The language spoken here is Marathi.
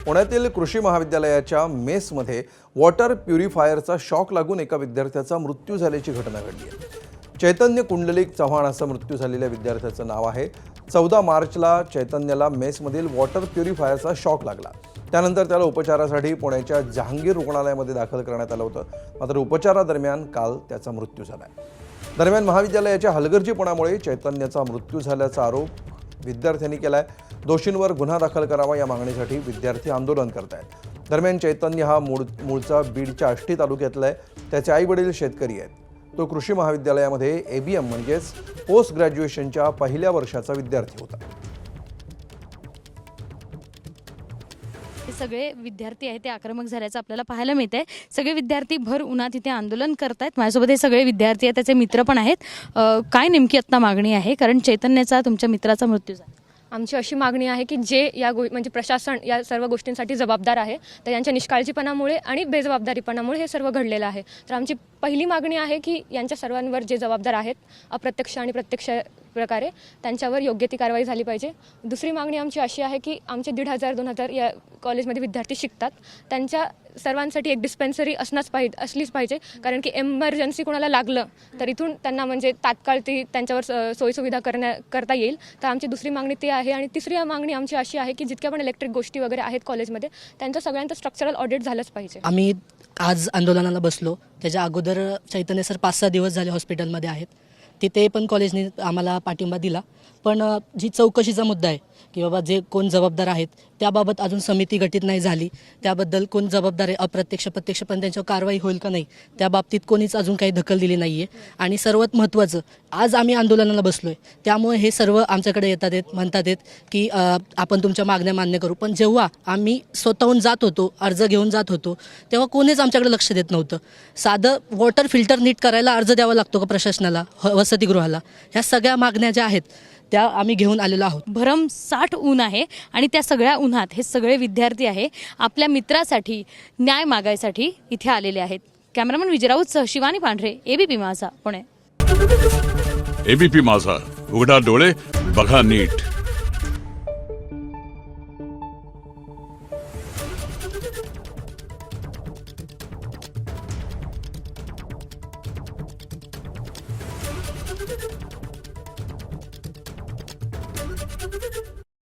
पुण्यातील कृषी महाविद्यालयाच्या मेसमध्ये वॉटर प्युरिफायरचा शॉक लागून एका विद्यार्थ्याचा मृत्यू झाल्याची घटना घडली आहे। चैतन्य कुंडलिक चव्हाण असं मृत्यू झालेल्या विद्यार्थ्याचं नाव आहे। 14 मार्चला चैतन्यला मेसमधील वॉटर प्युरिफायरचा शॉक लागला। त्यानंतर त्याला उपचारासाठी पुण्याच्या जहांगीर रुग्णालयामध्ये दाखल करण्यात आलं होतं। मात्र उपचारादरम्यान काल त्याचा मृत्यू झाला। दरम्यान महाविद्यालयाच्या हलगर्जीपणामुळे चैतन्याचा मृत्यू झाल्याचा आरोप विद्यार्थ्यांनी केलाय। दोषींवर गुन्हा दाखल करावा या मागणीसाठी विद्यार्थी आंदोलन करत आहेत। दरम्यान चैतन्य हा मूळचा बीडच्या आष्टी तालुक्यातला आहे। त्याचे आई वडील शेतकरी आहेत। तो कृषी महाविद्यालयामध्ये एबीएम म्हणजेच पोस्ट ग्रॅज्युएशनच्या पहिल्या वर्षाचा विद्यार्थी होता। सगळे विद्यार्थी आहेत ते आक्रमक झाल्याचं आपल्याला पाहायला मिळतंय। सगळे विद्यार्थी भर उन्हात इथे आंदोलन करतायत। माझ्यासोबत हे सगळे विद्यार्थी आहेत, त्याचे मित्र पण आहेत। काय नेमकी आता मागणी आहे, कारण चैतन्याचा तुमच्या मित्राचा मृत्यू झाला? आमची अशी मागणी आहे की जे म्हणजे प्रशासन या सर्व गोष्टींसाठी जबाबदार आहे, तर यांच्या निष्काळजीपणामुळे आणि बेजबाबदारीपणामुळे हे सर्व घडलेलं आहे। तर आमची पहिली मागणी आहे की यांच्या सर्वांवर जे जबाबदार आहेत अप्रत्यक्ष आणि प्रत्यक्ष प्रकारे त्यांच्यावर योग्य ती कारवाई झाली पाहिजे। दुसरी मागणी आमची अशी आहे की आमचे 1,500-2,000 या कॉलेजमध्ये विद्यार्थी शिकतात, त्यांच्या सर्वांसाठी एक डिस्पेन्सरी असलीच पाहिजे, कारण की एमर्जन्सी कोणाला लागलं तर इथून त्यांना म्हणजे तात्काळ ती त्यांच्यावर सोयीसुविधा करता येईल। तर आमची दुसरी मागणी ती आहे। आणि तिसरी मागणी आमची अशी आहे की जितक्या पण इलेक्ट्रिक गोष्टी वगैरे आहेत कॉलेजमध्ये त्यांचं सगळ्यांचं स्ट्रक्चरल ऑडिट झालंच पाहिजे। आम्ही आज आंदोलनाला बसलो। त्याच्या अगोदर चैतन्य सर 5-6 दिवस झाले हॉस्पिटलमध्ये आहेत। तिथे पण कॉलेजने आम्हाला पाठिंबा दिला, पण जी चौकशीचा मुद्दा आहे की बाबा जे कोण जबाबदार आहेत त्याबाबत अजून समिती गठीत नाही झाली। त्याबद्दल कोण जबाबदार आहे अप्रत्यक्ष प्रत्यक्ष पण त्यांच्यावर कारवाई होईल का नाही त्या बाबतीत कोणीच अजून काही दखल दिली नाही आहे। आणि सर्वात महत्त्वाचं आज आम्ही आंदोलनाला बसलो आहे, त्यामुळे हे सर्व आमच्याकडे येतात म्हणतात की आपण तुमच्या मागण्या मान्य करू, पण जेव्हा आम्ही स्वतःहून जात होतो, अर्ज घेऊन जात होतो, तेव्हा कोणीच आमच्याकडे लक्ष देत नव्हतं। साधं वॉटर फिल्टर नीट करायला अर्ज द्यावा लागतो का प्रशासनाला, वसतिगृहाला? ह्या सगळ्या मागण्या ज्या आहेत त्या आम्ही घेऊन आलेलो आहोत। भरमसाठ ऊन आहे आणि त्या सगळ्या उन्हात हे सगळे विद्यार्थी आहे आपल्या मित्रासाठी न्याय मागायसाठी इथे आलेले आहेत। कॅमेरामन विजय राऊतसह शिवानी पांढरे, एबीपी माझा, पुणे। एबीपी माझा, उघडा डोळे बघा नीट।